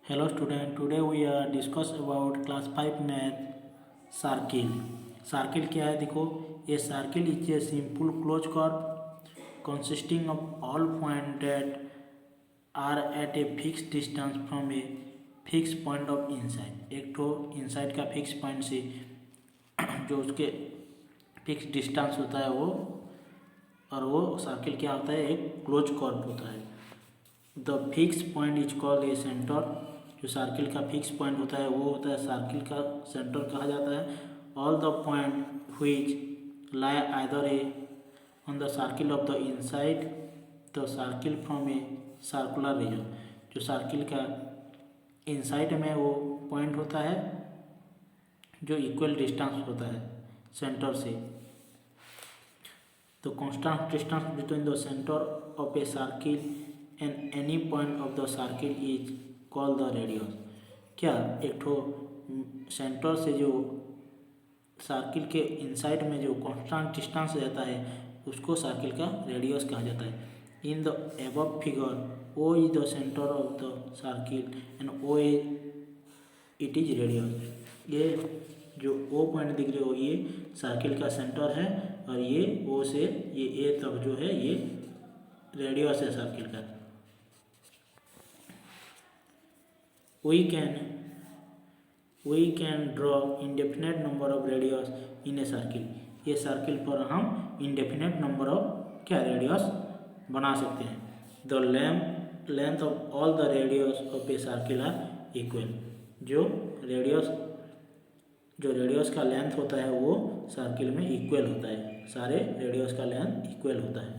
Hello student, today we are discuss about class 5 math circle. Circle क्या है देखो, ये circle is a simple closed curve consisting of all points that are at a fixed distance from a fixed point of inside. एक तो inside का fixed point से जो उसके fixed distance होता है वो, और वो सर्किल क्या होता है, एक क्लोज कर्व होता है. The fix point is called a centre. जो सर्किल का फिक्स पॉइंट होता है वो होता है सर्किल का सेंटर कहा जाता है. All the point which lie either A on the circle of the inside the circle from a circular region. जो सर्किल का इनसाइड में वो पॉइंट होता है जो इक्वल डिस्टेंस होता है सेंटर से. The constant distance between the center of a circle and any point of the circle is called the radius. क्या एक ठो सेंटर से जो सर्किल के इनसाइड में जो कांस्टेंट डिस्टेंस रहता है उसको सर्किल का रेडियस कहा जाता है. In the above figure O is the centre of the circle and O it is radius. ये जो O पॉइंट दिख रहे हो ये सर्किल का सेंटर है और ये O से ये A तक जो है ये रेडियस है सर्किल का. we can draw indefinite number of radius in a circle. ये सर्किल पर हम indefinite number of क्या रेडियस बना सकते हैं. the length of all the radius of a circle are equal. जो रेडियस का लेंथ होता है वो सर्किल में इक्वल होता है. सारे रेडियस का लेंथ इक्वल होता है.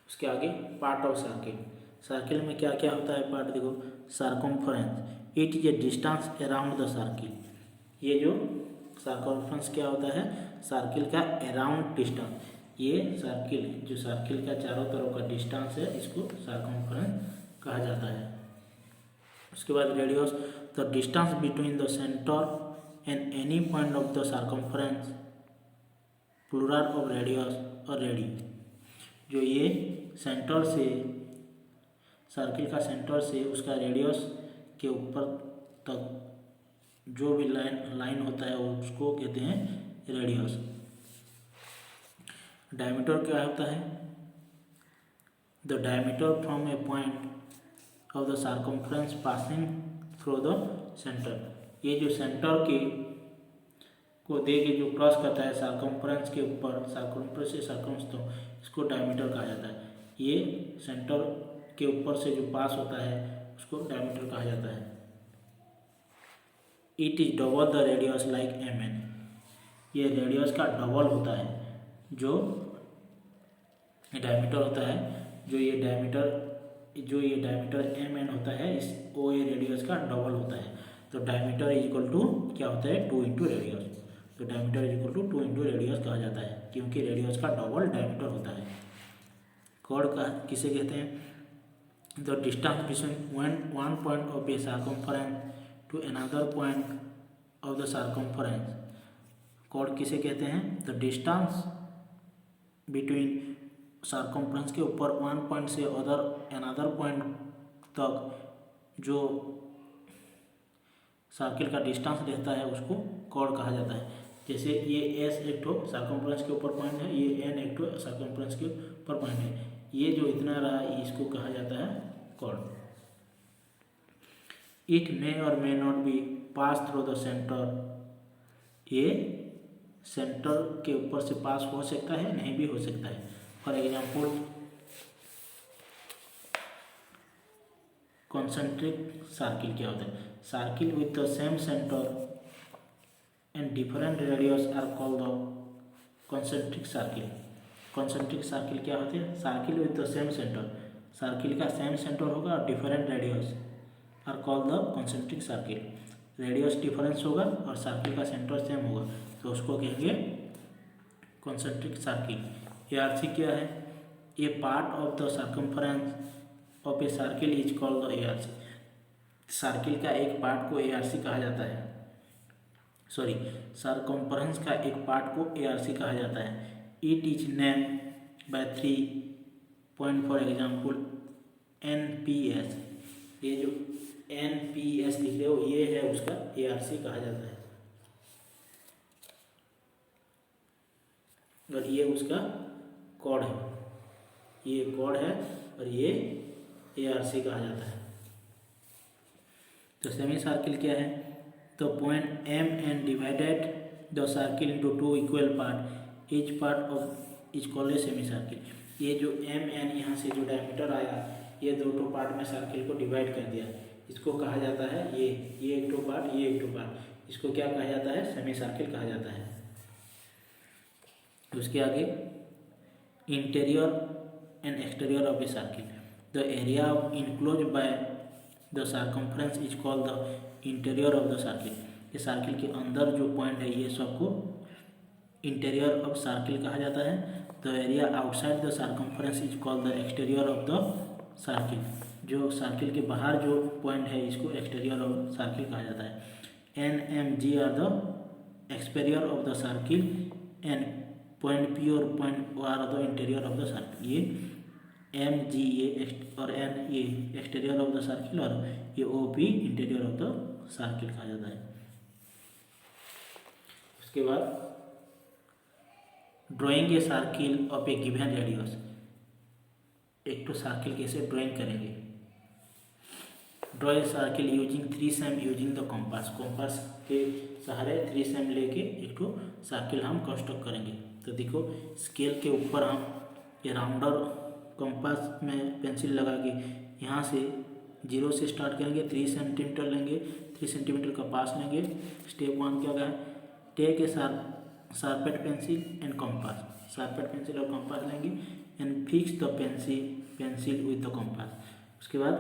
उसके आगे पार्ट ऑफ सर्किल. सर्किल में क्या क्या होता है पार्ट देखो. Circumference it is a distance around the circle. ये जो सर्कमफ्रेंस क्या होता है, सर्किल का अराउंड डिस्टेंस. ये सर्किल जो सर्किल का चारों तरफ का डिस्टेंस है इसको सर्कमफ्रेंस कहा जाता है. उसके बाद radius the distance between the centre and any point of the circumference plural of radius और रेडी. जो ये सेंटर से सर्किल का सेंटर से उसका रेडियस के ऊपर तक जो भी लाइन होता है उसको कहते हैं रेडियस. डायमीटर क्या होता है, the diameter from A point of the circumference passing through the centre. ये जो सेंटर के को दे के जो क्रॉस करता है सर्कमफ्रेंस के ऊपर, सर्कमफ्रेंस से सर्कमफ्रेंस तो इसको डायमीटर कहा जाता है. ये सेंटर के ऊपर से जो पास होता है उसको डायमीटर कहा जाता है. It is double the radius like mn. ये रेडियस का डबल होता है. जो डायमीटर होता है जो ये डायमीटर mn होता है इस OA रेडियस का डबल होता है. तो डायमीटर इज इक्वल टू क्या होता है 2 इंटू रेडियस. तो diameter is equal to 2 into radius कहा जाता है क्योंकि रेडियस का डबल डायमीटर होता है. कॉर्ड का किसे कहते हैं, the distance between one point of a circumference to another point of the circumference. Chord किसे कहते हैं, द डिस्टेंस बिटवीन सर्कमफ्रेंस के ऊपर वन पॉइंट से अनदर पॉइंट तक जो सर्किल का डिस्टेंस रहता है उसको कॉर्ड कहा जाता है. जैसे ये S एक ठो सर्कमफ्रेंस के ऊपर पॉइंट है, ये N एक ठो सर्कमफ्रेंस के ऊपर पॉइंट है. ये जो इतना रहा इसको कहा जाता है कॉर्ड. इट मे और may not be pass through the centre. ये सेंटर के ऊपर से पास हो सकता है, नहीं भी हो सकता है. फॉर एग्जाम्पल कॉन्सेंट्रिक सर्किल क्या होता है, circle with the same centre and different radius are called the concentric circle. Concentric circle क्या होते हैं, circle with the same centre. Circle का सेम सेंटर होगा और different radius are called the concentric circle. Radius difference होगा और circle का centre same होगा तो उसको कहेंगे कॉन्सेंट्रिक सर्किल. ARC क्या है, a part of the circumference of a circle is called the ARC. Circle का एक पार्ट को ARC कहा जाता है. सर्कमफ्रेंस का एक पार्ट को ARC कहा जाता है. It is name by 3 point for example NPS. ये जो NPS लिख रहे हो, ये है उसका ARC कहा जाता है, और ये उसका कोड है, ये कोड है और ये ARC कहा जाता है। तो सेमी सर्किल क्या है, तो point M and divided the circle into 2 equal part, each part of is called a semi circle. ये जो MN यहाँ से जो डायमीटर आया, ये दो पार्ट में सर्किल को डिवाइड कर दिया, इसको कहा जाता है ये एक टू पार्ट, ये एक टू पार्ट, इसको क्या कहा जाता है, सेमी सर्किल कहा जाता है। उसके आगे interior and exterior of a circle, the area enclose by the circumference is called the interior of the circle. ये सर्किल के अंदर जो पॉइंट है ये सबको इंटीरियर ऑफ सर्किल कहा जाता है। The area outside the circumference is called the exterior of the circle. जो सर्किल के बाहर जो पॉइंट है इसको एक्सटीरियर ऑफ सर्किल कहा जाता है। N M G are the exterior of the circle and point P और point O are the interior of the circle. ये एम जी ये और एन ये एक्सटीरियर ऑफ द सर्किल और ये O P interior of the circle कहा जाता है। उसके बाद drawing a circle of a given radius, एक तो सर्किल कैसे ड्राइंग करेंगे। Draw a circle using 3 same using the compass, compass के सहारे 3 सेम लेके एक तो सर्किल हम कंस्ट्रक्ट करेंगे। तो देखो स्केल के ऊपर हम ये राउंडर कंपास में पेंसिल लगा के यहाँ से 0 से स्टार्ट करेंगे, 3 सेंटीमीटर लेंगे, 3 सेंटीमीटर का पास लेंगे। स्टेप 1 क्या है, take a sharpened pencil and compass, sharpened pencil और कंपास लेंगे and fix the pencil with the compass. उसके बाद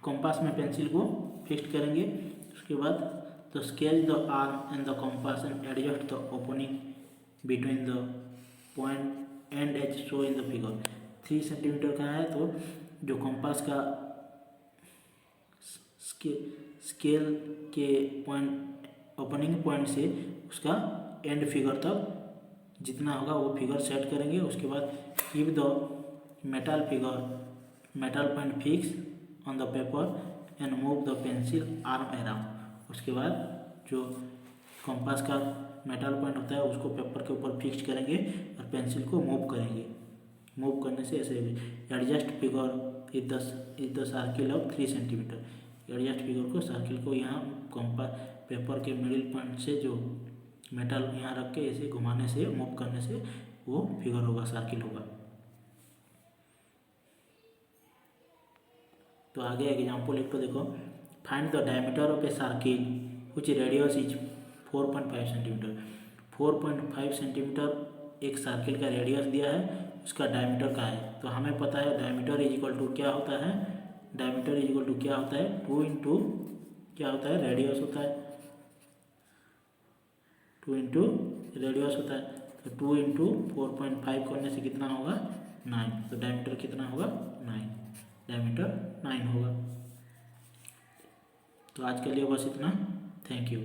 कंपास में पेंसिल को फिक्स करेंगे। उसके बाद तो sketch the arm and the compass and adjust the opening between the point and as show in the figure. 3 centimetre का है तो जो कंपास का स्केल के पॉइंट ओपनिंग पॉइंट से उसका एंड फिगर तक जितना होगा वो फिगर सेट करेंगे। उसके बाद keep the metal point fix on the paper and move the pencil arm around. उसके बाद जो कंपास का मेटल पॉइंट होता है उसको पेपर के ऊपर फिक्स करेंगे और पेंसिल को मूव करेंगे। मूव करने से ऐसे adjust figure is the circle of 3 centimetre. Adjust figure को सर्किल को यहाँ कंपास पेपर के मिडिल पॉइंट से जो मेटल यहाँ रख के ऐसे घुमाने से मूव करने से वो फिगर होगा, सर्किल होगा। तो आगे एग्जाम्पल एक तो देखो, find the diameter of a circle which radius is 4.5 centimetre. 4.5 centimetre एक सर्किल का रेडियस दिया है, उसका डायमीटर का है। तो हमें पता है डायमीटर इज इक्वल टू क्या होता है, डायमीटर इज इक्वल टू क्या होता है, 2 इंटू क्या होता है, रेडियस होता है, 2 इंटू रेडियस होता है। तो 2 इंटू 4.5 करने से कितना होगा, 9। तो डायमीटर कितना होगा, 9, डायमीटर 9 होगा। तो आज के लिए बस इतना, थैंक यू।